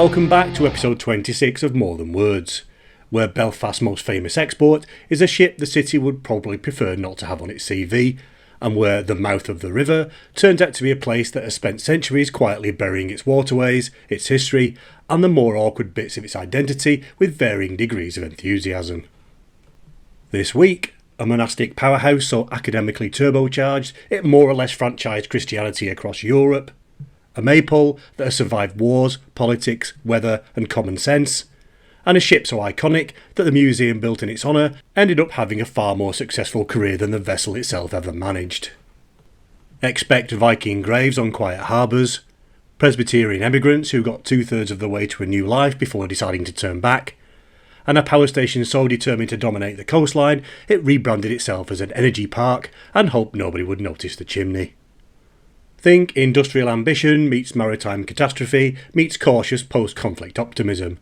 Welcome back to episode 26 of More Than Words, where Belfast's most famous export is a ship the city would probably prefer not to have on its CV, and where the mouth of the river turns out to be a place that has spent centuries quietly burying its waterways, its history, and the more awkward bits of its identity with varying degrees of enthusiasm. This week, a monastic powerhouse so academically turbocharged it more or less franchised Christianity across Europe, a maypole that has survived wars, politics, weather and common sense, and a ship so iconic that the museum built in its honour ended up having a far more successful career than the vessel itself ever managed. Expect Viking graves on quiet harbours, Presbyterian emigrants who got 2/3 of the way to a new life before deciding to turn back, and a power station so determined to dominate the coastline it rebranded itself as an energy park and hoped nobody would notice the chimney. Think industrial ambition meets maritime catastrophe meets cautious post-conflict optimism.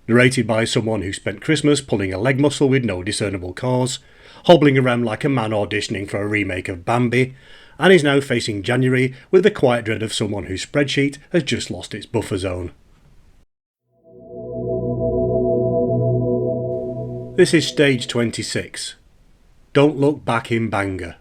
Narrated by someone who spent Christmas pulling a leg muscle with no discernible cause, hobbling around like a man auditioning for a remake of Bambi, and is now facing January with the quiet dread of someone whose spreadsheet has just lost its buffer zone. This is stage 26. Don't look back in Bangor.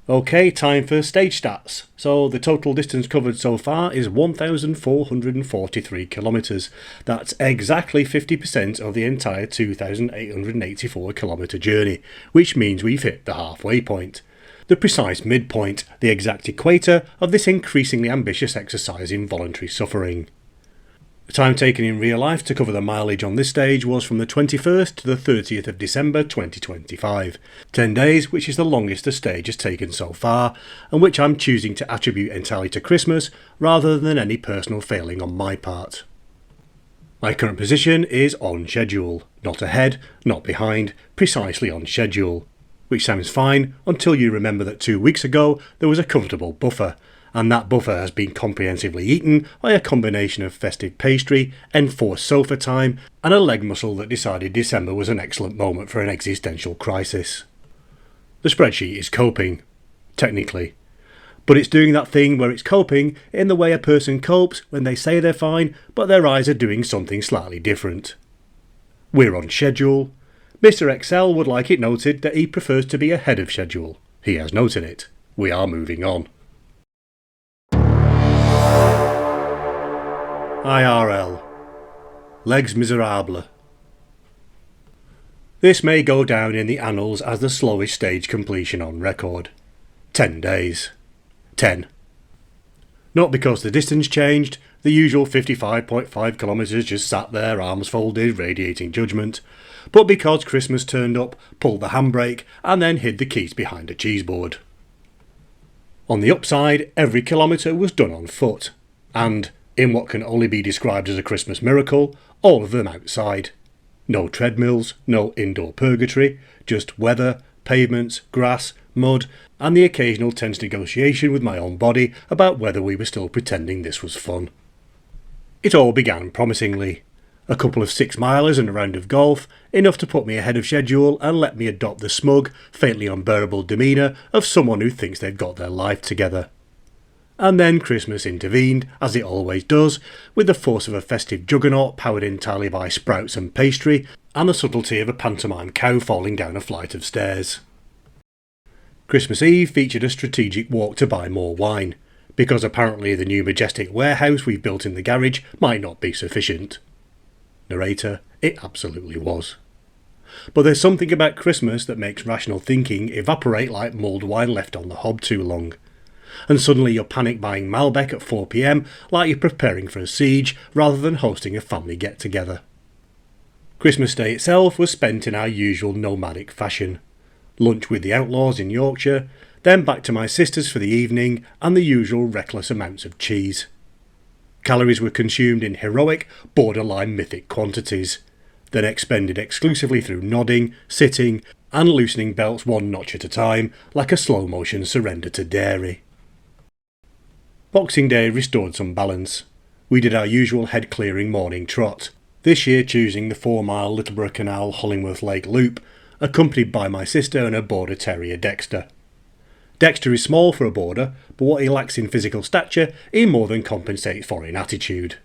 Okay, time for stage stats. So the total distance covered so far is 1,443 kilometres. That's exactly 50% of the entire 2,884 kilometre journey, which means we've hit the halfway point. The precise midpoint, the exact equator of this increasingly ambitious exercise in voluntary suffering. The time taken in real life to cover the mileage on this stage was from the 21st to the 30th of December 2025. 10 days, which is the longest the stage has taken so far, and which I'm choosing to attribute entirely to Christmas rather than any personal failing on my part. My current position is on schedule. Not ahead, not behind, precisely on schedule. Which sounds fine until you remember that 2 weeks ago there was a comfortable buffer, and that buffer has been comprehensively eaten by a combination of festive pastry, enforced sofa time, and a leg muscle that decided December was an excellent moment for an existential crisis. The spreadsheet is coping, technically, but it's doing that thing where it's coping in the way a person copes when they say they're fine, but their eyes are doing something slightly different. We're on schedule. Mr. Excel would like it noted that he prefers to be ahead of schedule. He has noted it. We are moving on. IRL. Legs Miserables. This may go down in the annals as the slowest stage completion on record. 10 days. 10. Not because the distance changed, the usual 55.5 kilometres just sat there, arms folded, radiating judgment, but because Christmas turned up, pulled the handbrake, and then hid the keys behind a cheeseboard. On the upside, every kilometre was done on foot, and, in what can only be described as a Christmas miracle, all of them outside. No treadmills, no indoor purgatory, just weather, pavements, grass, mud, and the occasional tense negotiation with my own body about whether we were still pretending this was fun. It all began promisingly. A couple of 6-milers and a round of golf, enough to put me ahead of schedule and let me adopt the smug, faintly unbearable demeanour of someone who thinks they've got their life together. And then Christmas intervened, as it always does, with the force of a festive juggernaut powered entirely by sprouts and pastry, and the subtlety of a pantomime cow falling down a flight of stairs. Christmas Eve featured a strategic walk to buy more wine, because apparently the new majestic warehouse we've built in the garage might not be sufficient. Narrator, it absolutely was. But there's something about Christmas that makes rational thinking evaporate like mulled wine left on the hob too long. And suddenly you're panic buying Malbec at 4 PM like you're preparing for a siege rather than hosting a family get-together. Christmas Day itself was spent in our usual nomadic fashion. Lunch with the outlaws in Yorkshire, then back to my sister's for the evening, and the usual reckless amounts of cheese. Calories were consumed in heroic, borderline mythic quantities, then expended exclusively through nodding, sitting, and loosening belts one notch at a time, like a slow-motion surrender to dairy. Boxing Day restored some balance. We did our usual head-clearing morning trot, this year choosing the 4-mile Littleborough Canal Hollingworth Lake Loop, accompanied by my sister and her border terrier Dexter. Dexter is small for a border, but what he lacks in physical stature, he more than compensates for in attitude.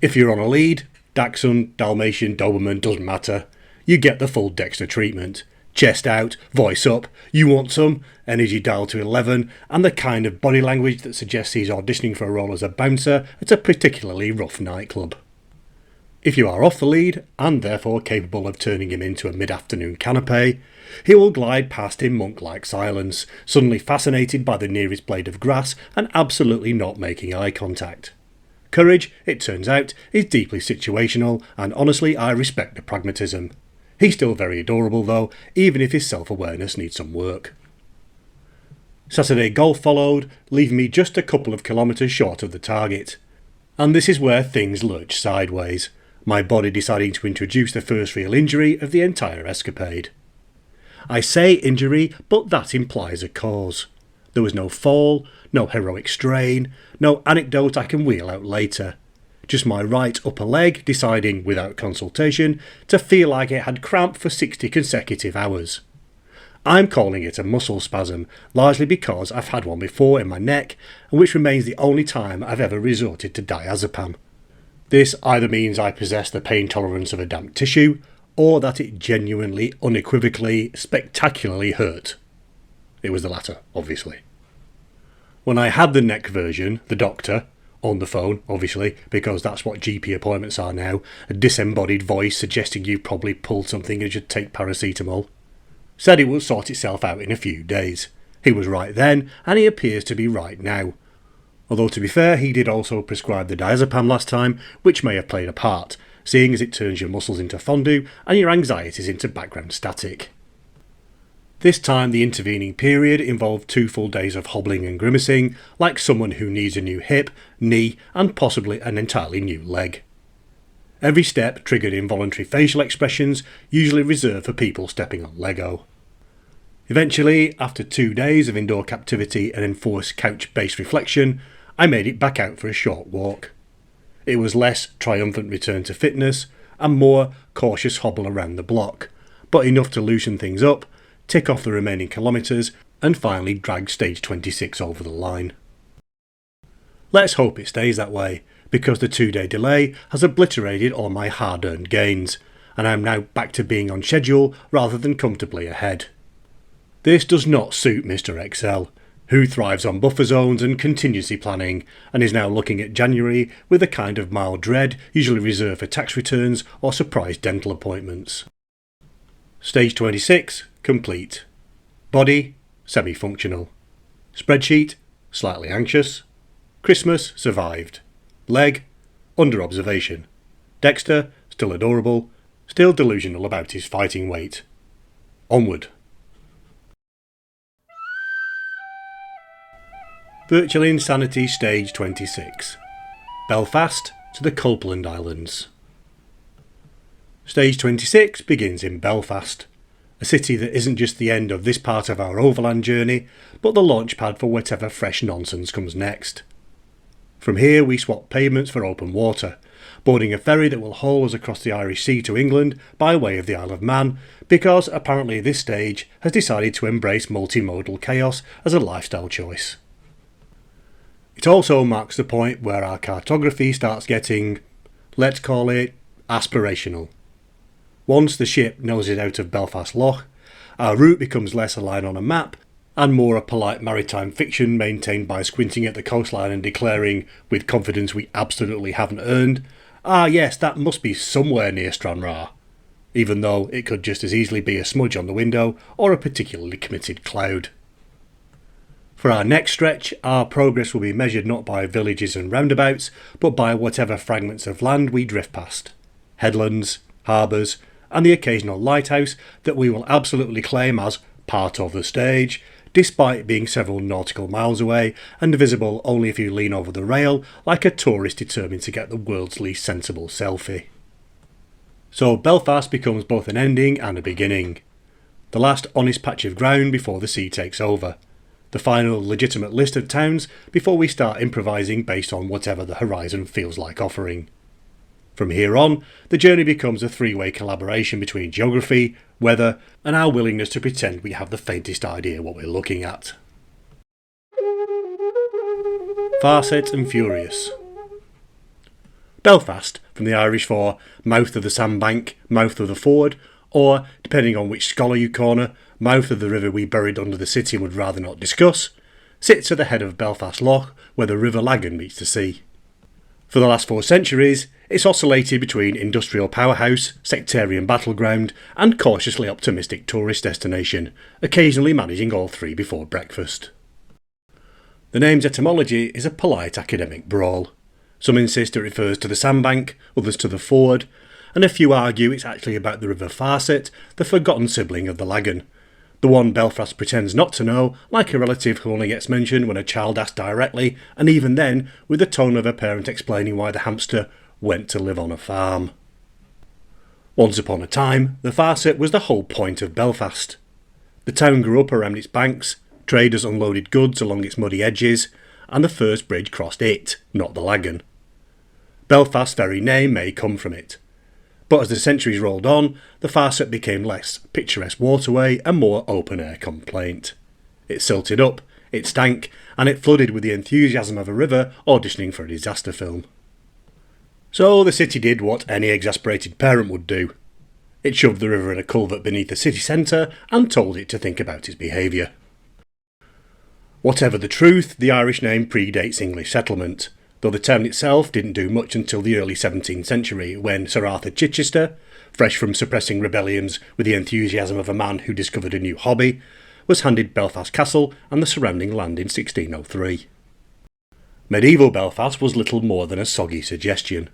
If you're on a lead, Dachshund, Dalmatian, Doberman, doesn't matter. You get the full Dexter treatment. Chest out, voice up, you want some, energy dial to 11, and the kind of body language that suggests he's auditioning for a role as a bouncer at a particularly rough nightclub. If you are off the lead, and therefore capable of turning him into a mid-afternoon canapé, he will glide past in monk-like silence, suddenly fascinated by the nearest blade of grass and absolutely not making eye contact. Courage, it turns out, is deeply situational, and honestly I respect the pragmatism. He's still very adorable though, even if his self-awareness needs some work. Saturday golf followed, leaving me just a couple of kilometres short of the target. And this is where things lurch sideways, my body deciding to introduce the first real injury of the entire escapade. I say injury, but that implies a cause. There was no fall, no heroic strain, no anecdote I can wheel out later. Just my right upper leg deciding, without consultation, to feel like it had cramp for 60 consecutive hours. I'm calling it a muscle spasm, largely because I've had one before in my neck, and which remains the only time I've ever resorted to diazepam. This either means I possess the pain tolerance of a damp tissue, or that it genuinely, unequivocally, spectacularly hurt. It was the latter, obviously. When I had the neck version, the doctor, on the phone, obviously, because that's what GP appointments are now, a disembodied voice suggesting you probably pulled something and should take paracetamol, said it would sort itself out in a few days. He was right then, and he appears to be right now. Although to be fair, he did also prescribe the diazepam last time, which may have played a part, seeing as it turns your muscles into fondue and your anxieties into background static. This time the intervening period involved 2 full days of hobbling and grimacing, like someone who needs a new hip, knee and possibly an entirely new leg. Every step triggered involuntary facial expressions, usually reserved for people stepping on Lego. Eventually, after 2 days of indoor captivity and enforced couch-based reflection, I made it back out for a short walk. It was less triumphant return to fitness and more cautious hobble around the block, but enough to loosen things up, tick off the remaining kilometres and finally drag stage 26 over the line. Let's hope it stays that way, because the 2-day delay has obliterated all my hard-earned gains, and I'm now back to being on schedule rather than comfortably ahead. This does not suit Mr. Excel, who thrives on buffer zones and contingency planning, and is now looking at January with a kind of mild dread usually reserved for tax returns or surprise dental appointments. Stage 26, complete. Body, semi-functional. Spreadsheet, slightly anxious. Christmas, survived. Leg, under observation. Dexter, still adorable, still delusional about his fighting weight. Onward. Virtual Insanity Stage 26. Belfast to the Copeland Islands. Stage 26 begins in Belfast, a city that isn't just the end of this part of our overland journey, but the launch pad for whatever fresh nonsense comes next. From here we swap pavements for open water, boarding a ferry that will haul us across the Irish Sea to England by way of the Isle of Man, because apparently this stage has decided to embrace multimodal chaos as a lifestyle choice. It also marks the point where our cartography starts getting, let's call it, aspirational. Once the ship noses out of Belfast Lough, our route becomes less a line on a map and more a polite maritime fiction maintained by squinting at the coastline and declaring, with confidence we absolutely haven't earned, "Ah yes, that must be somewhere near Stranraer," even though it could just as easily be a smudge on the window or a particularly committed cloud. For our next stretch, our progress will be measured not by villages and roundabouts, but by whatever fragments of land we drift past. Headlands, harbours, and the occasional lighthouse that we will absolutely claim as part of the stage, despite being several nautical miles away and visible only if you lean over the rail like a tourist determined to get the world's least sensible selfie. So Belfast becomes both an ending and a beginning. The last honest patch of ground before the sea takes over. The final legitimate list of towns before we start improvising based on whatever the horizon feels like offering. From here on, the journey becomes a 3-way collaboration between geography, weather, and our willingness to pretend we have the faintest idea what we're looking at. Farset and Furious. Belfast, from the Irish for mouth of the sandbank, mouth of the ford, or, depending on which scholar you corner, mouth of the river we buried under the city and would rather not discuss, sits at the head of Belfast Lough, where the River Lagan meets the sea. For the last 4 centuries, it's oscillated between industrial powerhouse, sectarian battleground, and cautiously optimistic tourist destination, occasionally managing all three before breakfast. The name's etymology is a polite academic brawl. Some insist it refers to the sandbank, others to the ford, and a few argue it's actually about the River Farset, the forgotten sibling of the Lagan. The one Belfast pretends not to know, like a relative who only gets mentioned when a child asks directly, and even then with the tone of a parent explaining why the hamster went to live on a farm. Once upon a time, the Farset was the whole point of Belfast. The town grew up around its banks, traders unloaded goods along its muddy edges, and the first bridge crossed it, not the Lagan. Belfast's very name may come from it. But as the centuries rolled on, the Farset became less picturesque waterway and more open-air complaint. It silted up, it stank, and it flooded with the enthusiasm of a river auditioning for a disaster film. So the city did what any exasperated parent would do. It shoved the river in a culvert beneath the city centre and told it to think about its behaviour. Whatever the truth, the Irish name predates English settlement, though the town itself didn't do much until the early 17th century, when Sir Arthur Chichester, fresh from suppressing rebellions with the enthusiasm of a man who discovered a new hobby, was handed Belfast Castle and the surrounding land in 1603. Medieval Belfast was little more than a soggy suggestion.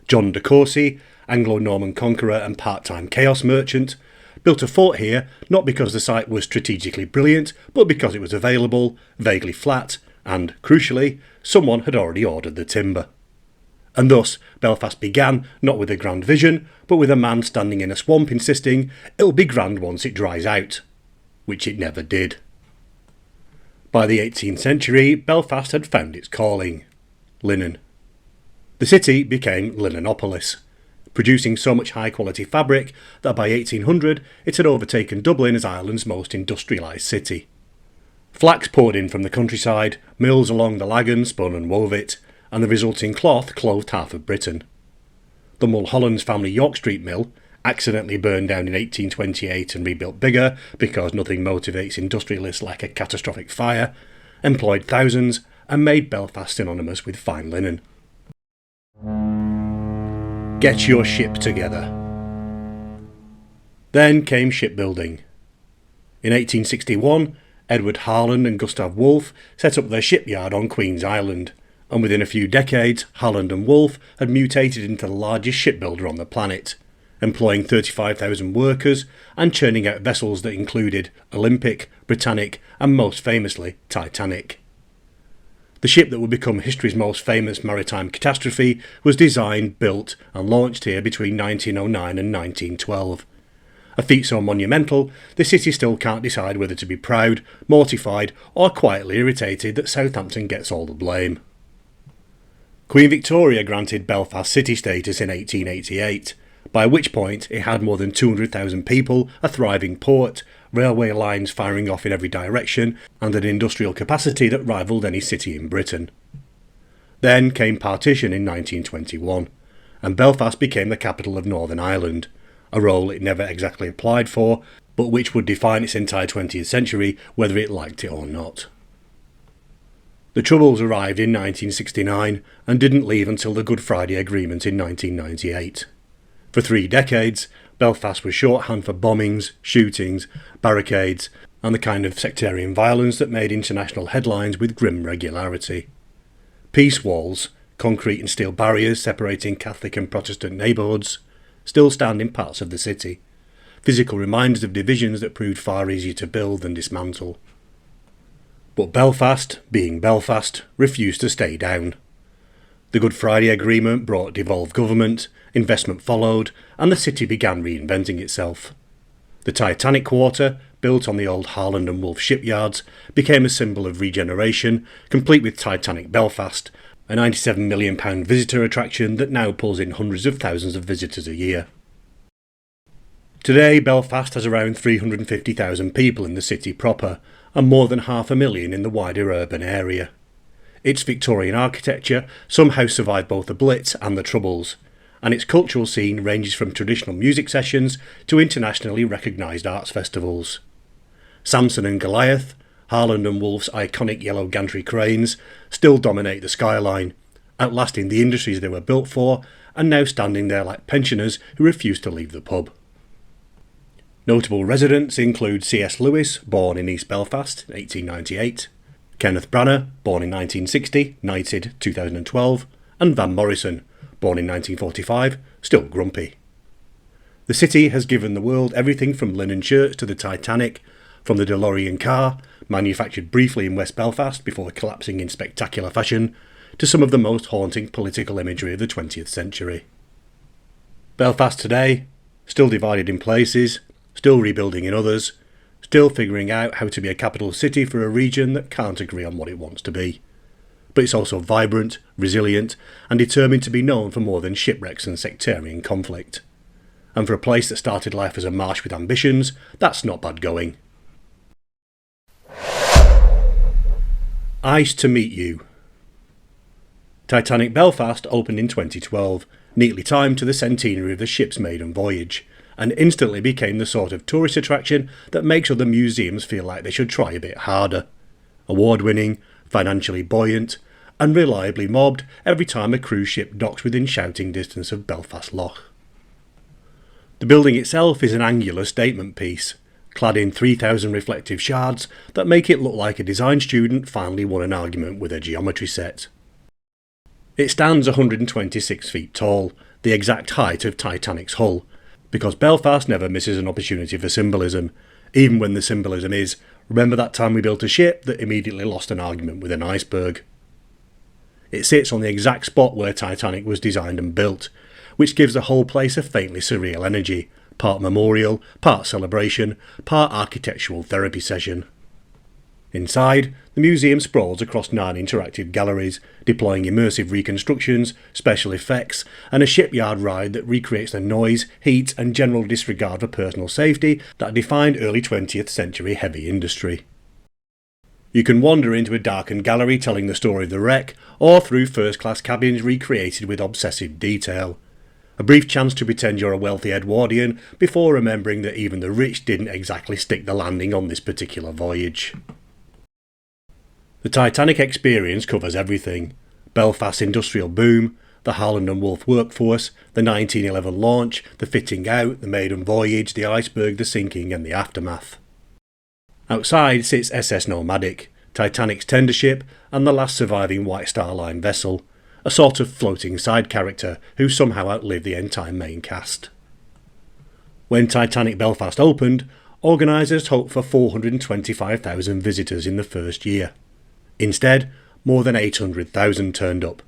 John de Courcy, Anglo-Norman conqueror and part-time chaos merchant, built a fort here not because the site was strategically brilliant, but because it was available, vaguely flat, and, crucially, someone had already ordered the timber. And thus Belfast began not with a grand vision, but with a man standing in a swamp insisting it'll be grand once it dries out, which it never did. By the 18th century, Belfast had found its calling: linen. The city became Linenopolis, producing so much high-quality fabric that by 1800 it had overtaken Dublin as Ireland's most industrialised city. Flax poured in from the countryside, mills along the Lagan spun and wove it, and the resulting cloth clothed half of Britain. The Mulholland's family York Street mill, accidentally burned down in 1828 and rebuilt bigger because nothing motivates industrialists like a catastrophic fire, employed thousands and made Belfast synonymous with fine linen. Get your ship together. Then came shipbuilding. In 1861, Edward Harland and Gustav Wolff set up their shipyard on Queen's Island, and within a few decades, Harland and Wolff had mutated into the largest shipbuilder on the planet, employing 35,000 workers and churning out vessels that included Olympic, Britannic, and most famously, Titanic. The ship that would become history's most famous maritime catastrophe was designed, built, and launched here between 1909 and 1912. A feat so monumental, the city still can't decide whether to be proud, mortified, or quietly irritated that Southampton gets all the blame. Queen Victoria granted Belfast city status in 1888, by which point it had more than 200,000 people, a thriving port, railway lines firing off in every direction, and an industrial capacity that rivalled any city in Britain. Then came partition in 1921, and Belfast became the capital of Northern Ireland, a role it never exactly applied for, but which would define its entire 20th century whether it liked it or not. The Troubles arrived in 1969 and didn't leave until the Good Friday Agreement in 1998. For 3 decades, Belfast was shorthand for bombings, shootings, barricades, and the kind of sectarian violence that made international headlines with grim regularity. Peace walls, concrete and steel barriers separating Catholic and Protestant neighbourhoods, still stand in parts of the city, physical reminders of divisions that proved far easier to build than dismantle. But Belfast, being Belfast, refused to stay down. The Good Friday Agreement brought devolved government, investment followed, and the city began reinventing itself. The Titanic Quarter, built on the old Harland and Wolff shipyards, became a symbol of regeneration, complete with Titanic Belfast, a £97 million visitor attraction that now pulls in hundreds of thousands of visitors a year. Today, Belfast has around 350,000 people in the city proper, and more than 500,000 in the wider urban area. Its Victorian architecture somehow survived both the Blitz and the Troubles, and its cultural scene ranges from traditional music sessions to internationally recognised arts festivals. Samson and Goliath, Harland and Wolff's iconic yellow gantry cranes, still dominate the skyline, outlasting the industries they were built for, and now standing there like pensioners who refuse to leave the pub. Notable residents include C.S. Lewis, born in East Belfast in 1898, Kenneth Branagh, born in 1960, knighted 2012, and Van Morrison, born in 1945, still grumpy. The city has given the world everything from linen shirts to the Titanic, from the DeLorean car, manufactured briefly in West Belfast before collapsing in spectacular fashion, to some of the most haunting political imagery of the 20th century. Belfast today, still divided in places, still rebuilding in others, still figuring out how to be a capital city for a region that can't agree on what it wants to be. But it's also vibrant, resilient, and determined to be known for more than shipwrecks and sectarian conflict. And for a place that started life as a marsh with ambitions, that's not bad going. Ice to meet you. Titanic Belfast opened in 2012, neatly timed to the centenary of the ship's maiden voyage, and instantly became the sort of tourist attraction that makes other museums feel like they should try a bit harder. Award-winning, financially buoyant, and reliably mobbed every time a cruise ship docks within shouting distance of Belfast Lough. The building itself is an angular statement piece, clad in 3,000 reflective shards that make it look like a design student finally won an argument with a geometry set. It stands 126 feet tall, the exact height of Titanic's hull, because Belfast never misses an opportunity for symbolism, even when the symbolism is, remember that time we built a ship that immediately lost an argument with an iceberg. It sits on the exact spot where Titanic was designed and built, which gives the whole place a faintly surreal energy, part memorial, part celebration, part architectural therapy session. Inside, the museum sprawls across 9 interactive galleries, deploying immersive reconstructions, special effects, and a shipyard ride that recreates the noise, heat, and general disregard for personal safety that defined early 20th century heavy industry. You can wander into a darkened gallery telling the story of the wreck, or through first-class cabins recreated with obsessive detail. A brief chance to pretend you're a wealthy Edwardian before remembering that even the rich didn't exactly stick the landing on this particular voyage. The Titanic experience covers everything: Belfast's industrial boom, the Harland and Wolff workforce, the 1911 launch, the fitting out, the maiden voyage, the iceberg, the sinking, and the aftermath. Outside sits SS Nomadic, Titanic's tender ship and the last surviving White Star Line vessel, a sort of floating side character who somehow outlived the entire main cast. When Titanic Belfast opened, organisers hoped for 425,000 visitors in the first year. Instead, more than 800,000 turned up.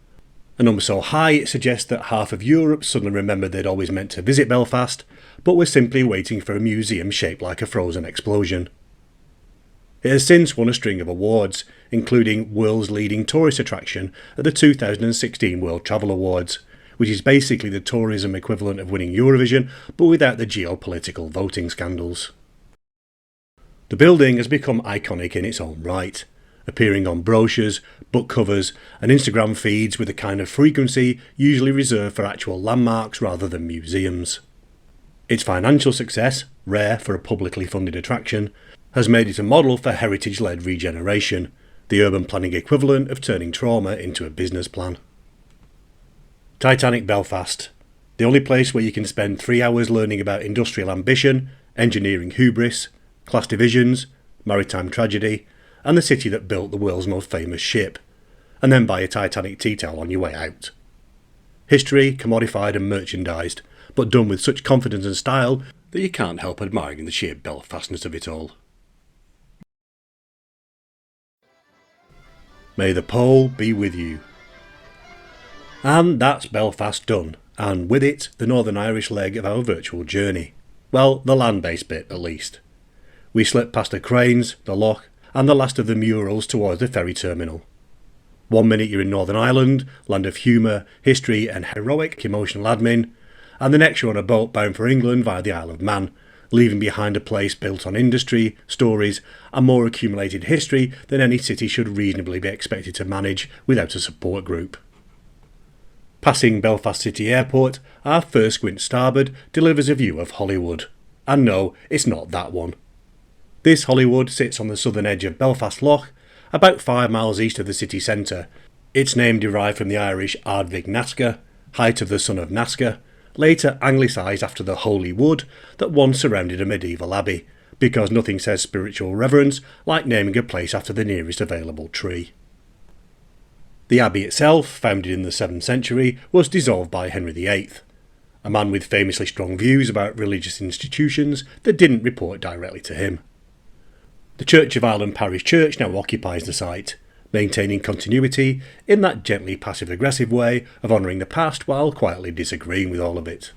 A number so high it suggests that half of Europe suddenly remembered they'd always meant to visit Belfast, but were simply waiting for a museum shaped like a frozen explosion. It has since won a string of awards, including World's Leading Tourist Attraction at the 2016 World Travel Awards, which is basically the tourism equivalent of winning Eurovision, but without the geopolitical voting scandals. The building has become iconic in its own right, appearing on brochures, book covers, and Instagram feeds with a kind of frequency usually reserved for actual landmarks rather than museums. Its financial success, rare for a publicly funded attraction, has made it a model for heritage-led regeneration, the urban planning equivalent of turning trauma into a business plan. Titanic Belfast, the only place where you can spend 3 hours learning about industrial ambition, engineering hubris, class divisions, maritime tragedy, and the city that built the world's most famous ship, and then buy a Titanic tea towel on your way out. History commodified and merchandised, but done with such confidence and style that you can't help admiring the sheer Belfastness of it all. May the pole be with you. And that's Belfast done, and with it the Northern Irish leg of our virtual journey. Well, the land-based bit at least. We slipped past the cranes, the loch, and the last of the murals towards the ferry terminal. 1 minute you're in Northern Ireland, land of humour, history and heroic emotional admin, and the next you're on a boat bound for England via the Isle of Man, leaving behind a place built on industry, stories, and more accumulated history than any city should reasonably be expected to manage without a support group. Passing Belfast City Airport, our first squint starboard delivers a view of Holywood. And no, it's not that one. This Holywood sits on the southern edge of Belfast Lough, about 5 miles east of the city centre. Its name derived from the Irish Ardvig Nasca, height of the son of Nasca, later anglicised after the Holy Wood that once surrounded a medieval abbey, because nothing says spiritual reverence like naming a place after the nearest available tree. The abbey itself, founded in the 7th century, was dissolved by Henry VIII, a man with famously strong views about religious institutions that didn't report directly to him. The Church of Ireland Parish Church now occupies the site, maintaining continuity in that gently passive-aggressive way of honouring the past while quietly disagreeing with all of it.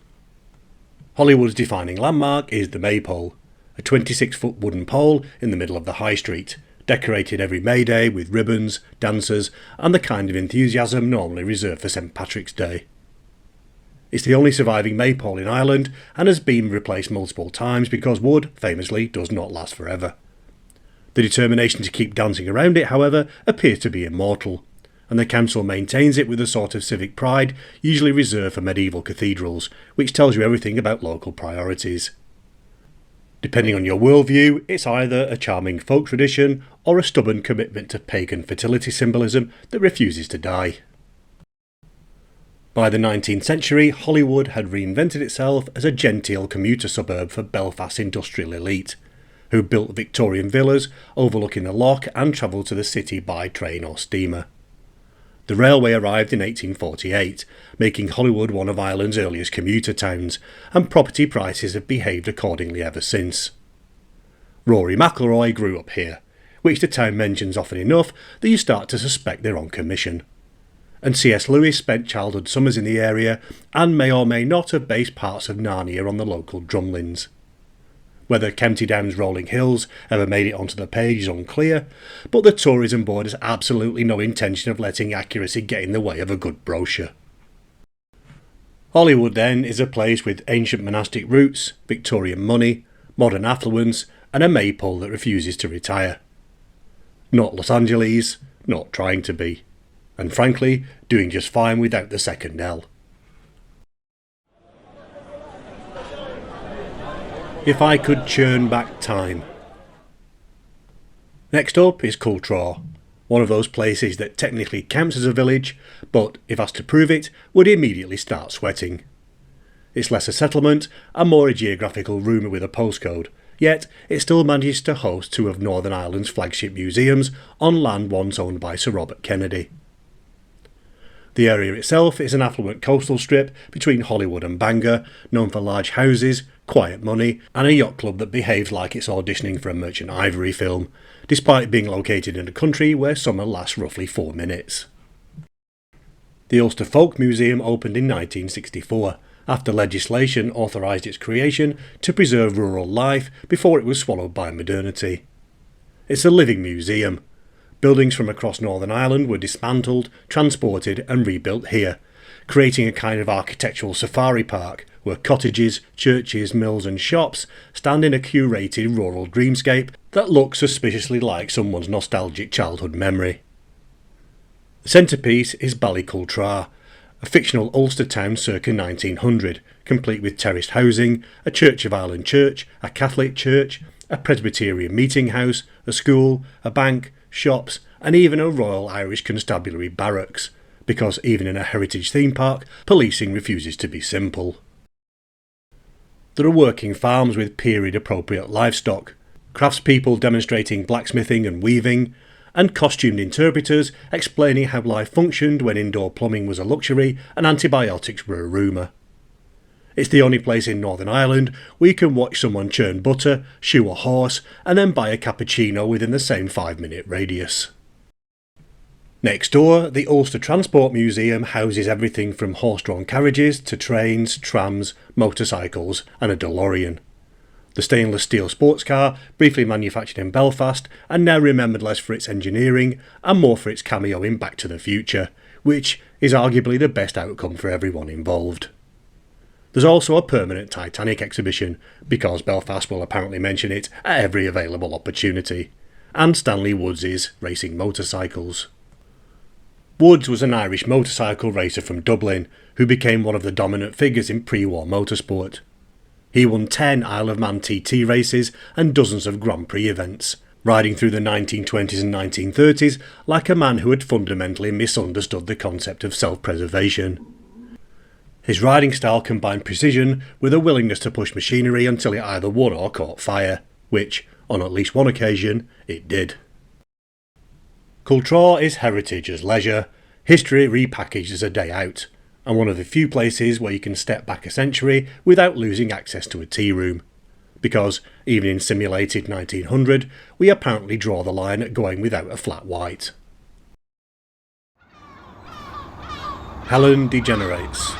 Holywood's defining landmark is the maypole, a 26-foot wooden pole in the middle of the high street, decorated every May Day with ribbons, dancers, and the kind of enthusiasm normally reserved for St Patrick's Day. It's the only surviving maypole in Ireland and has been replaced multiple times because wood, famously, does not last forever. The determination to keep dancing around it, however, appears to be immortal, and the council maintains it with a sort of civic pride usually reserved for medieval cathedrals, which tells you everything about local priorities. Depending on your worldview, it's either a charming folk tradition or a stubborn commitment to pagan fertility symbolism that refuses to die. By the 19th century, Holywood had reinvented itself as a genteel commuter suburb for Belfast's industrial elite, who built Victorian villas overlooking the loch and travelled to the city by train or steamer. The railway arrived in 1848, making Holywood one of Ireland's earliest commuter towns, and property prices have behaved accordingly ever since. Rory McIlroy grew up here, which the town mentions often enough that you start to suspect they're on commission. And C.S. Lewis spent childhood summers in the area and may or may not have based parts of Narnia on the local drumlins. Whether Kempty Down's rolling hills ever made it onto the page is unclear, but the tourism board has absolutely no intention of letting accuracy get in the way of a good brochure. Holywood, then, is a place with ancient monastic roots, Victorian money, modern affluence, and a maypole that refuses to retire. Not Los Angeles, not trying to be, and frankly, doing just fine without the second L. If I could churn back time. Next up is Cultra, one of those places that technically counts as a village, but if asked to prove it, would immediately start sweating. It's less a settlement and more a geographical rumour with a postcode, yet it still manages to host two of Northern Ireland's flagship museums on land once owned by Sir Robert Kennedy. The area itself is an affluent coastal strip between Holywood and Bangor, known for large houses, quiet money, and a yacht club that behaves like it's auditioning for a Merchant Ivory film, despite being located in a country where summer lasts roughly 4 minutes. The Ulster Folk Museum opened in 1964, after legislation authorised its creation to preserve rural life before it was swallowed by modernity. It's a living museum. Buildings from across Northern Ireland were dismantled, transported and rebuilt here, creating a kind of architectural safari park where cottages, churches, mills and shops stand in a curated rural dreamscape that looks suspiciously like someone's nostalgic childhood memory. The centrepiece is Cultra, a fictional Ulster town circa 1900, complete with terraced housing, a Church of Ireland church, a Catholic church, a Presbyterian meeting house, a school, a bank, shops, and even a Royal Irish Constabulary barracks, because even in a heritage theme park, policing refuses to be simple. There are working farms with period-appropriate livestock, craftspeople demonstrating blacksmithing and weaving, and costumed interpreters explaining how life functioned when indoor plumbing was a luxury and antibiotics were a rumour. It's the only place in Northern Ireland where you can watch someone churn butter, shoe a horse, and then buy a cappuccino within the same 5-minute radius. Next door, the Ulster Transport Museum houses everything from horse-drawn carriages to trains, trams, motorcycles and a DeLorean. The stainless steel sports car, briefly manufactured in Belfast and now remembered less for its engineering and more for its cameo in Back to the Future, which is arguably the best outcome for everyone involved. There's also a permanent Titanic exhibition, because Belfast will apparently mention it at every available opportunity, and Stanley Woods' racing motorcycles. Woods was an Irish motorcycle racer from Dublin who became one of the dominant figures in pre-war motorsport. He won 10 Isle of Man TT races and dozens of Grand Prix events, riding through the 1920s and 1930s like a man who had fundamentally misunderstood the concept of self-preservation. His riding style combined precision with a willingness to push machinery until it either won or caught fire, which, on at least one occasion, it did. Cultra is heritage as leisure, history repackaged as a day out, and one of the few places where you can step back a century without losing access to a tea room. Because, even in simulated 1900, we apparently draw the line at going without a flat white. Helen degenerates.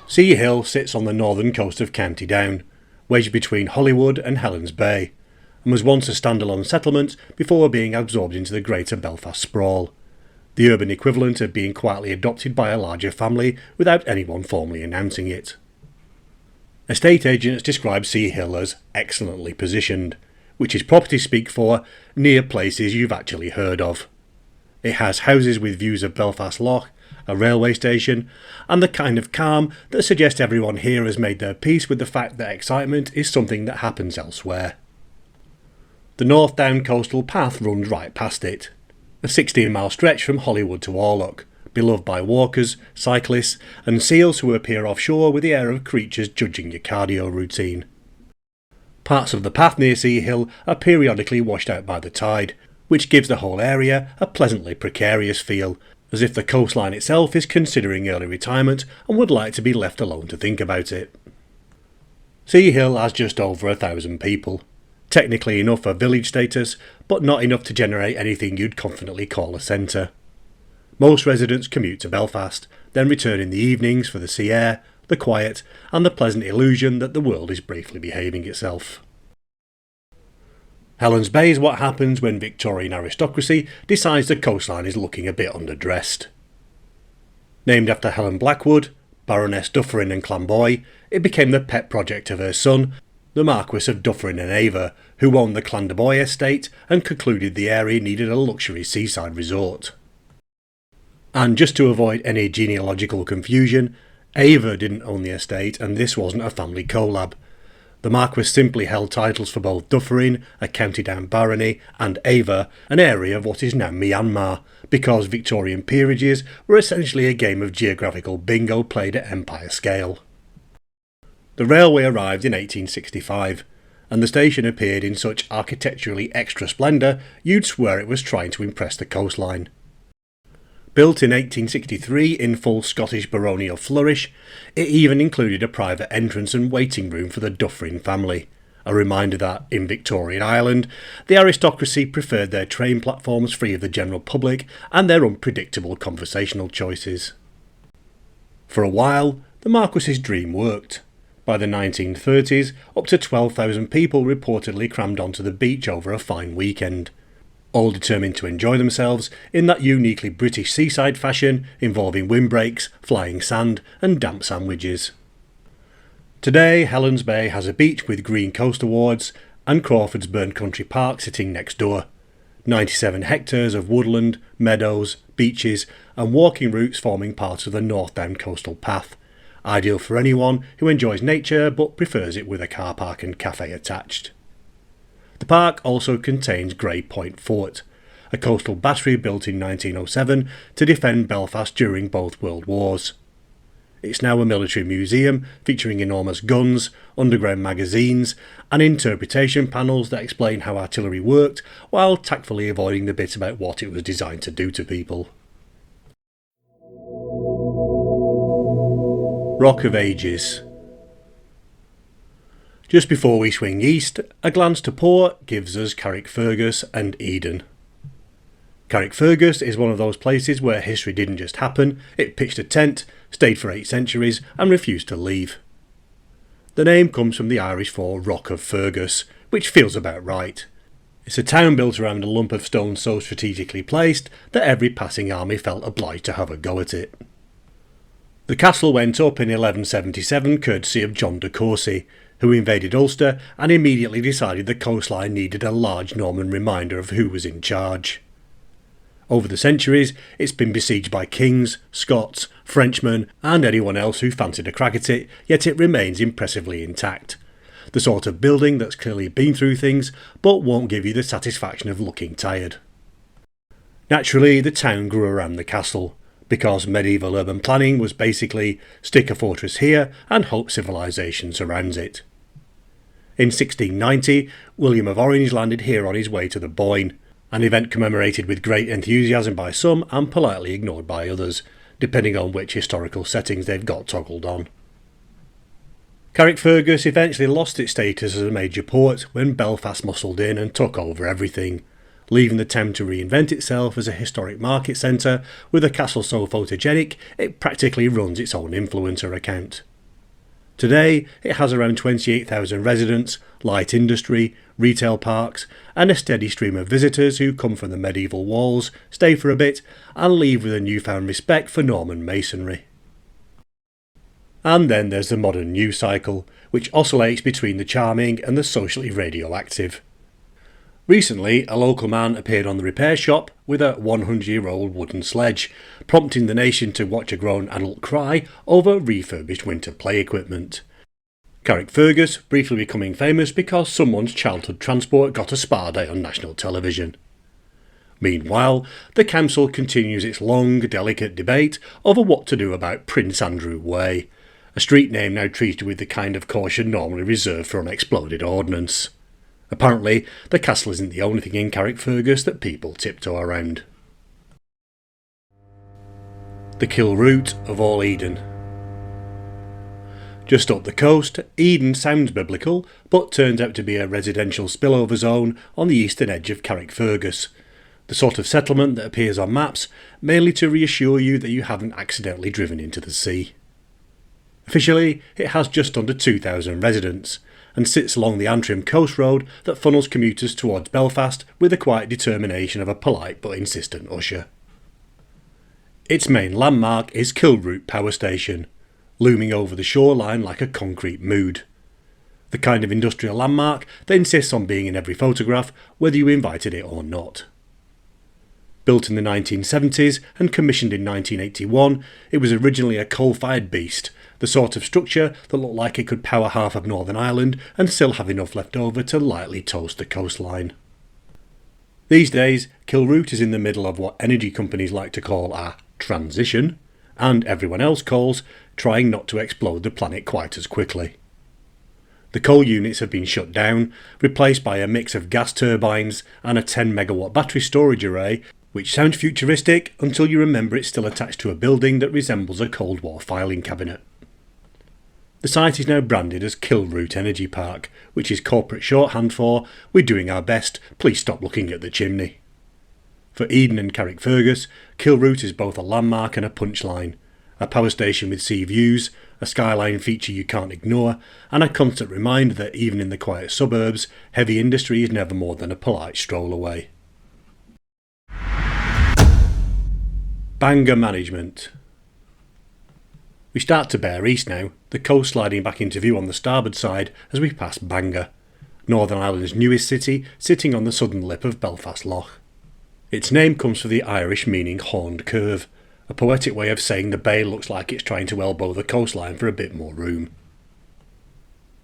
Sea Hill sits on the northern coast of County Down, wedged between Holywood and Helen's Bay, and was once a standalone settlement before being absorbed into the greater Belfast sprawl, the urban equivalent of being quietly adopted by a larger family without anyone formally announcing it. Estate agents describe Sea Hill as excellently positioned, which is property speak for near places you've actually heard of. It has houses with views of Belfast Lough, a railway station, and the kind of calm that suggests everyone here has made their peace with the fact that excitement is something that happens elsewhere. The North Down coastal path runs right past it, a 16-mile stretch from Holywood to Orlock, beloved by walkers, cyclists, and seals who appear offshore with the air of creatures judging your cardio routine. Parts of the path near Sea Hill are periodically washed out by the tide, which gives the whole area a pleasantly precarious feel, as if the coastline itself is considering early retirement and would like to be left alone to think about it. Sea Hill has just over 1,000 people. Technically enough for village status, but not enough to generate anything you'd confidently call a centre. Most residents commute to Belfast, then return in the evenings for the sea air, the quiet, and the pleasant illusion that the world is briefly behaving itself. Helen's Bay is what happens when Victorian aristocracy decides the coastline is looking a bit underdressed. Named after Helen Blackwood, Baroness Dufferin and Clamboy, it became the pet project of her son, the Marquis of Dufferin and Ava, who owned the Clandeboy estate and concluded the area needed a luxury seaside resort. And just to avoid any genealogical confusion, Ava didn't own the estate and this wasn't a family collab. The Marquis simply held titles for both Dufferin, a County Down barony, and Ava, an area of what is now Myanmar, because Victorian peerages were essentially a game of geographical bingo played at empire scale. The railway arrived in 1865, and the station appeared in such architecturally extra splendour you'd swear it was trying to impress the coastline. Built in 1863 in full Scottish baronial flourish, it even included a private entrance and waiting room for the Dufferin family, a reminder that, in Victorian Ireland, the aristocracy preferred their train platforms free of the general public and their unpredictable conversational choices. For a while, the Marquis's dream worked. By the 1930s, up to 12,000 people reportedly crammed onto the beach over a fine weekend, all determined to enjoy themselves in that uniquely British seaside fashion involving windbreaks, flying sand and damp sandwiches. Today, Helen's Bay has a beach with green coast awards and Crawford's Burn Country Park sitting next door. 97 hectares of woodland, meadows, beaches and walking routes forming part of the North Down coastal path, ideal for anyone who enjoys nature but prefers it with a car park and cafe attached. The park also contains Grey Point Fort, a coastal battery built in 1907 to defend Belfast during both World Wars. It's now a military museum featuring enormous guns, underground magazines, and interpretation panels that explain how artillery worked while tactfully avoiding the bit about what it was designed to do to people. Rock of Ages. Just before we swing east, a glance to port gives us Carrickfergus and Eden. Carrickfergus is one of those places where history didn't just happen, it pitched a tent, stayed for 8 centuries and refused to leave. The name comes from the Irish for Rock of Fergus, which feels about right. It's a town built around a lump of stone so strategically placed that every passing army felt obliged to have a go at it. The castle went up in 1177 courtesy of John de Courcy, who invaded Ulster and immediately decided the coastline needed a large Norman reminder of who was in charge. Over the centuries, it's been besieged by kings, Scots, Frenchmen, and anyone else who fancied a crack at it, yet it remains impressively intact. The sort of building that's clearly been through things, but won't give you the satisfaction of looking tired. Naturally, the town grew around the castle, because medieval urban planning was basically stick a fortress here and hope civilization surrounds it. In 1690, William of Orange landed here on his way to the Boyne, an event commemorated with great enthusiasm by some and politely ignored by others, depending on which historical settings they've got toggled on. Carrickfergus eventually lost its status as a major port when Belfast muscled in and took over everything, leaving the town to reinvent itself as a historic market centre with a castle so photogenic it practically runs its own influencer account. Today it has around 28,000 residents, light industry, retail parks, and a steady stream of visitors who come from the medieval walls, stay for a bit, and leave with a newfound respect for Norman masonry. And then there's the modern news cycle, which oscillates between the charming and the socially radioactive. Recently, a local man appeared on the repair shop with a 100-year-old wooden sledge, prompting the nation to watch a grown adult cry over refurbished winter play equipment. Carrickfergus briefly becoming famous because someone's childhood transport got a spa day on national television. Meanwhile, the council continues its long, delicate debate over what to do about Prince Andrew Way, a street name now treated with the kind of caution normally reserved for unexploded ordnance. Apparently, the castle isn't the only thing in Carrickfergus that people tiptoe around. The kill route of all Eden. Just up the coast, Eden sounds biblical, but turns out to be a residential spillover zone on the eastern edge of Carrickfergus, the sort of settlement that appears on maps, mainly to reassure you that you haven't accidentally driven into the sea. Officially, it has just under 2,000 residents, and sits along the Antrim coast road that funnels commuters towards Belfast with the quiet determination of a polite but insistent usher. Its main landmark is Kilroot Power Station, looming over the shoreline like a concrete mood. The kind of industrial landmark that insists on being in every photograph, whether you invited it or not. Built in the 1970s and commissioned in 1981, it was originally a coal-fired beast, the sort of structure that looked like it could power half of Northern Ireland and still have enough left over to lightly toast the coastline. These days, Kilroot is in the middle of what energy companies like to call a transition, and everyone else calls trying not to explode the planet quite as quickly. The coal units have been shut down, replaced by a mix of gas turbines and a 10 megawatt battery storage array, which sounds futuristic until you remember it's still attached to a building that resembles a Cold War filing cabinet. The site is now branded as Kilroot Energy Park, which is corporate shorthand for "We're doing our best, please stop looking at the chimney." For Eden and Carrickfergus, Kilroot is both a landmark and a punchline, a power station with sea views, a skyline feature you can't ignore, and a constant reminder that even in the quiet suburbs, heavy industry is never more than a polite stroll away. Bangor management. We start to bear east now, the coast sliding back into view on the starboard side as we pass Bangor, Northern Ireland's newest city, sitting on the southern lip of Belfast Lough. Its name comes from the Irish meaning horned curve, a poetic way of saying the bay looks like it's trying to elbow the coastline for a bit more room.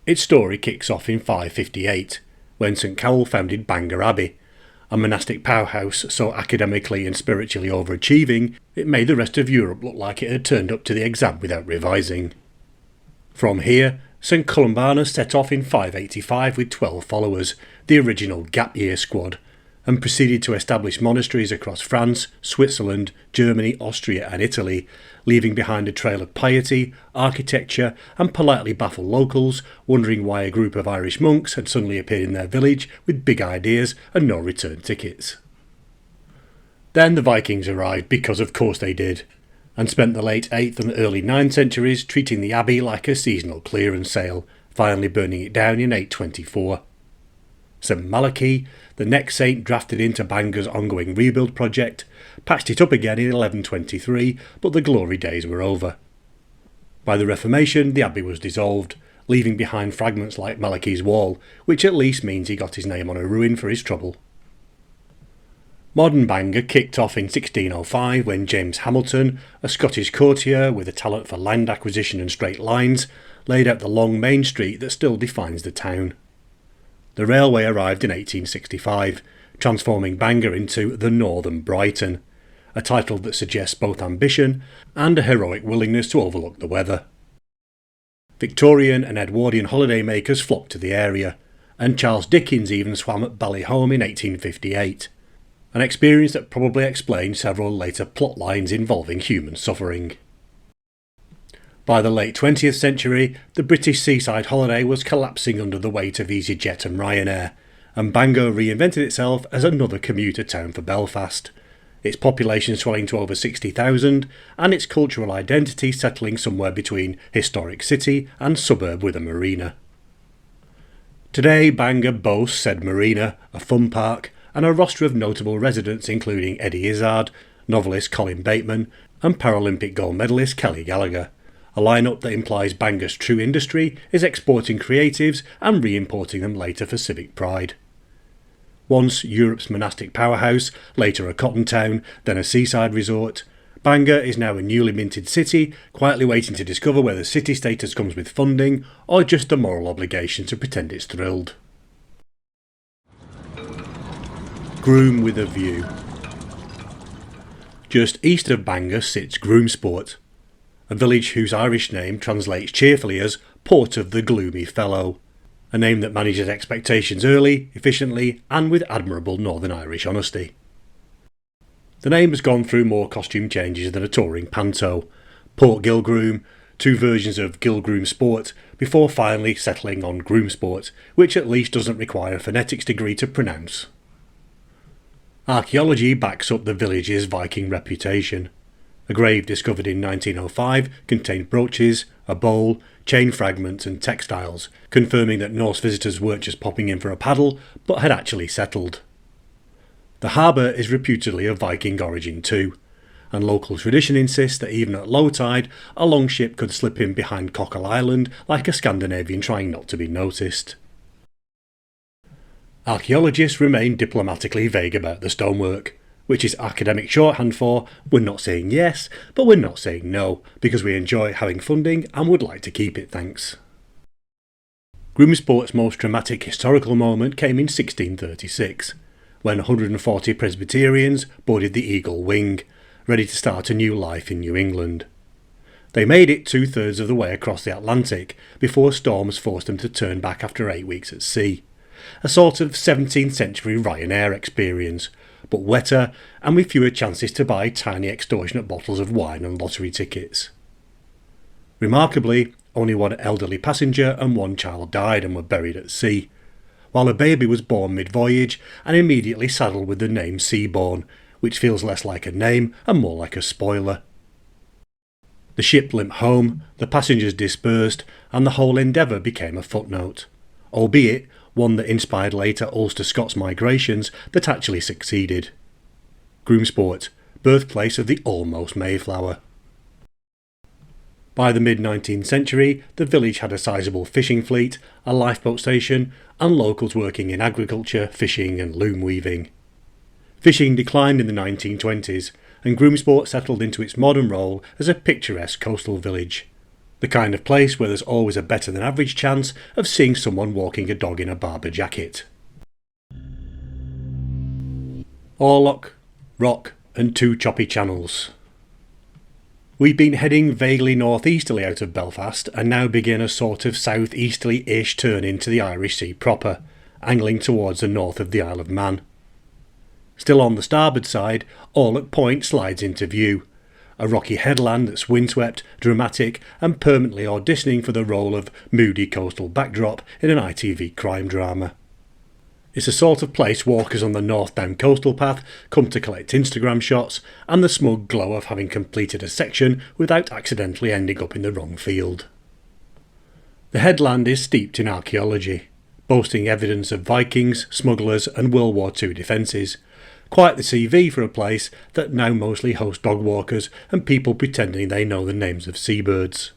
Its story kicks off in 558, when St Cowell founded Bangor Abbey, a monastic powerhouse so academically and spiritually overachieving it made the rest of Europe look like it had turned up to the exam without revising. From here, St Columbanus set off in 585 with 12 followers, the original Gap Year squad, and proceeded to establish monasteries across France, Switzerland, Germany, Austria and Italy, leaving behind a trail of piety, architecture and politely baffled locals wondering why a group of Irish monks had suddenly appeared in their village with big ideas and no return tickets. Then the Vikings arrived, because of course they did, and spent the late 8th and early 9th centuries treating the abbey like a seasonal clearance sale, finally burning it down in 824. St Malachy, the next saint drafted into Bangor's ongoing rebuild project, patched it up again in 1123, but the glory days were over. By the Reformation, the abbey was dissolved, leaving behind fragments like Malachy's wall, which at least means he got his name on a ruin for his trouble. Modern Bangor kicked off in 1605 when James Hamilton, a Scottish courtier with a talent for land acquisition and straight lines, laid out the long main street that still defines the town. The railway arrived in 1865, transforming Bangor into the Northern Brighton, a title that suggests both ambition and a heroic willingness to overlook the weather. Victorian and Edwardian holidaymakers flocked to the area, and Charles Dickens even swam at Ballyholme in 1858, an experience that probably explained several later plot lines involving human suffering. By the late 20th century, the British seaside holiday was collapsing under the weight of EasyJet and Ryanair, and Bangor reinvented itself as another commuter town for Belfast, its population swelling to over 60,000 and its cultural identity settling somewhere between historic city and suburb with a marina. Today, Bangor boasts said marina, a fun park, and a roster of notable residents including Eddie Izzard, novelist Colin Bateman, and Paralympic gold medalist Kelly Gallagher, a lineup that implies Bangor's true industry is exporting creatives and re-importing them later for civic pride. Once Europe's monastic powerhouse, later a cotton town, then a seaside resort, Bangor is now a newly minted city, quietly waiting to discover whether city status comes with funding or just a moral obligation to pretend it's thrilled. Groom with a view. Just east of Bangor sits Groomsport, a village whose Irish name translates cheerfully as Port of the Gloomy Fellow, a name that manages expectations early, efficiently, and with admirable Northern Irish honesty. The name has gone through more costume changes than a touring panto, Port Gilgroom, two versions of Gilgroom Sport, before finally settling on Groomsport, which at least doesn't require a phonetics degree to pronounce. Archaeology backs up the village's Viking reputation. A grave discovered in 1905 contained brooches, a bowl, chain fragments and textiles, confirming that Norse visitors weren't just popping in for a paddle, but had actually settled. The harbour is reputedly of Viking origin too, and local tradition insists that even at low tide, a longship could slip in behind Cockle Island like a Scandinavian trying not to be noticed. Archaeologists remain diplomatically vague about the stonework, which is academic shorthand for we're not saying yes, but we're not saying no, because we enjoy having funding and would like to keep it, thanks. Groomsport's most dramatic historical moment came in 1636, when 140 Presbyterians boarded the Eagle Wing, ready to start a new life in New England. They made it 2/3 of the way across the Atlantic before storms forced them to turn back after 8 weeks at sea, a sort of 17th century Ryanair experience, but wetter and with fewer chances to buy tiny extortionate bottles of wine and lottery tickets. Remarkably, only one elderly passenger and one child died and were buried at sea, while a baby was born mid-voyage and immediately saddled with the name Seaborn, which feels less like a name and more like a spoiler. The ship limped home, the passengers dispersed, and the whole endeavour became a footnote, albeit one that inspired later Ulster Scots migrations that actually succeeded. Groomsport, birthplace of the almost Mayflower. By the mid-19th century, the village had a sizable fishing fleet, a lifeboat station, and locals working in agriculture, fishing and loom weaving. Fishing declined in the 1920s, and Groomsport settled into its modern role as a picturesque coastal village, the kind of place where there's always a better than average chance of seeing someone walking a dog in a Barber jacket. Orlock, rock and 2 choppy channels. We've been heading vaguely northeasterly out of Belfast and now begin a sort of southeasterly-ish turn into the Irish Sea proper, angling towards the north of the Isle of Man. Still on the starboard side, Orlock Point slides into view, a rocky headland that's windswept, dramatic and permanently auditioning for the role of moody coastal backdrop in an ITV crime drama. It's the sort of place walkers on the northbound coastal path come to collect Instagram shots and the smug glow of having completed a section without accidentally ending up in the wrong field. The headland is steeped in archaeology, boasting evidence of Vikings, smugglers and World War II defences. Quite the CV for a place that now mostly hosts dog walkers and people pretending they know the names of seabirds.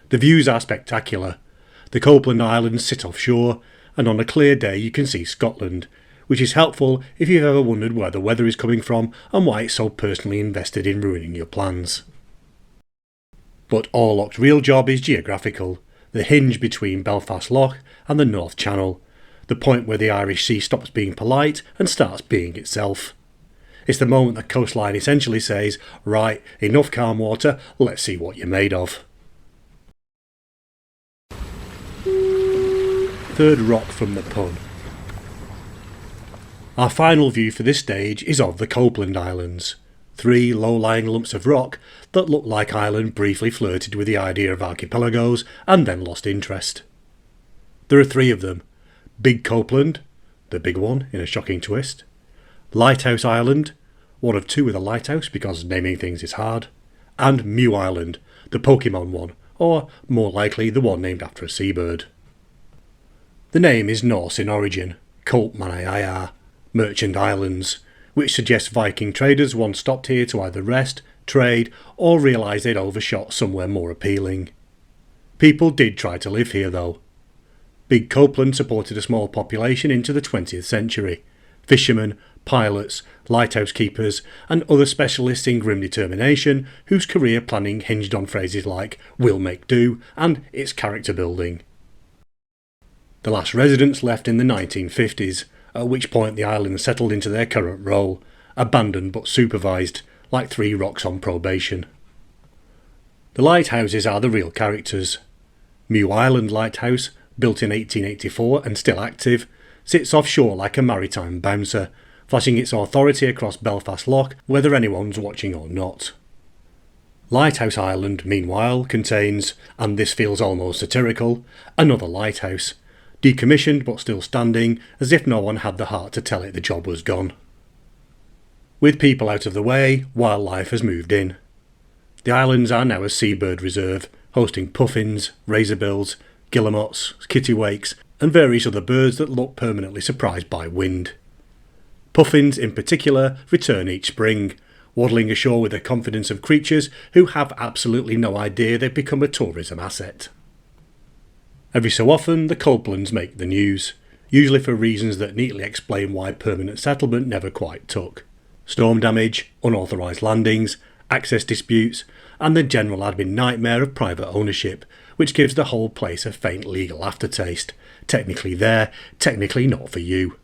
The views are spectacular. The Copeland Islands sit offshore, and on a clear day you can see Scotland, which is helpful if you've ever wondered where the weather is coming from and why it's so personally invested in ruining your plans. But Orlock's real job is geographical, the hinge between Belfast Lough and the North Channel, the point where the Irish Sea stops being polite and starts being itself. It's the moment the coastline essentially says, right, enough calm water, let's see what you're made of. Third rock from the pun. Our final view for this stage is of the Copeland Islands, 3 low-lying lumps of rock that look like Ireland briefly flirted with the idea of archipelagos and then lost interest. There are 3 of them: Big Copeland, the big one in a shocking twist; Lighthouse Island, one of 2 with a lighthouse because naming things is hard; and Mew Island, the Pokemon one, or more likely the one named after a seabird. The name is Norse in origin, Kolpmannaeyjar, Merchant Islands, which suggests Viking traders once stopped here to either rest, trade, or realise they'd overshot somewhere more appealing. People did try to live here though. Big Copeland supported a small population into the 20th century. Fishermen, pilots, lighthouse keepers, and other specialists in grim determination whose career planning hinged on phrases like "we'll make do" and "it's character building." The last residents left in the 1950s, at which point the island settled into their current role, abandoned but supervised, like 3 rocks on probation. The lighthouses are the real characters. Mew Island Lighthouse, built in 1884 and still active, sits offshore like a maritime bouncer, flashing its authority across Belfast Lough whether anyone's watching or not. Lighthouse Island, meanwhile, contains, and this feels almost satirical, another lighthouse, decommissioned but still standing, as if no one had the heart to tell it the job was gone. With people out of the way, wildlife has moved in. The islands are now a seabird reserve, hosting puffins, razorbills, guillemots, kittiwakes, and various other birds that look permanently surprised by wind. Puffins, in particular, return each spring, waddling ashore with the confidence of creatures who have absolutely no idea they've become a tourism asset. Every so often, the Copelands make the news, usually for reasons that neatly explain why permanent settlement never quite took. Storm damage, unauthorised landings, access disputes, and the general admin nightmare of private ownership, which gives the whole place a faint legal aftertaste. Technically there, technically not for you.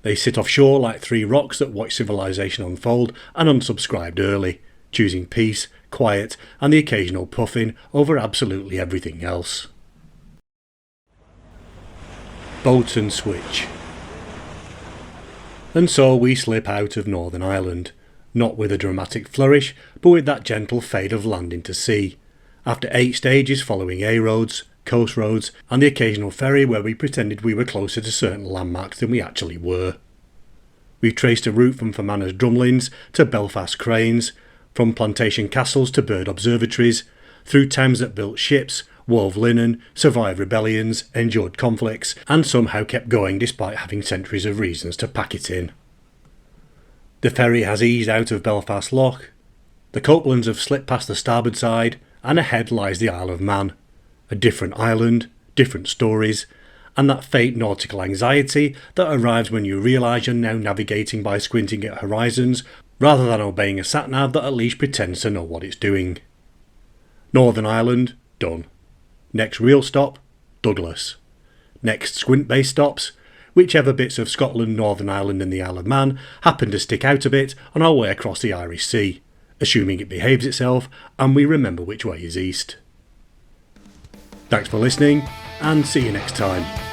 They sit offshore like 3 rocks that watch civilization unfold and unsubscribed early, choosing peace, quiet, and the occasional puffin over absolutely everything else. Boat and switch. And so we slip out of Northern Ireland, not with a dramatic flourish, but with that gentle fade of land into sea, after 8 stages following A roads, coast roads, and the occasional ferry where we pretended we were closer to certain landmarks than we actually were. We've traced a route from Fermanagh drumlins to Belfast cranes, from plantation castles to bird observatories, through towns that built ships, wove linen, survived rebellions, endured conflicts, and somehow kept going despite having centuries of reasons to pack it in. The ferry has eased out of Belfast Lough, the Copelands have slipped past the starboard side, and ahead lies the Isle of Man, a different island, different stories, and that faint nautical anxiety that arrives when you realise you're now navigating by squinting at horizons rather than obeying a sat-nav that at least pretends to know what it's doing. Northern Ireland, done. Next real stop, Douglas. Next squint-based stops, whichever bits of Scotland, Northern Ireland and the Isle of Man happen to stick out a bit on our way across the Irish Sea, assuming it behaves itself and we remember which way is east. Thanks for listening, and see you next time.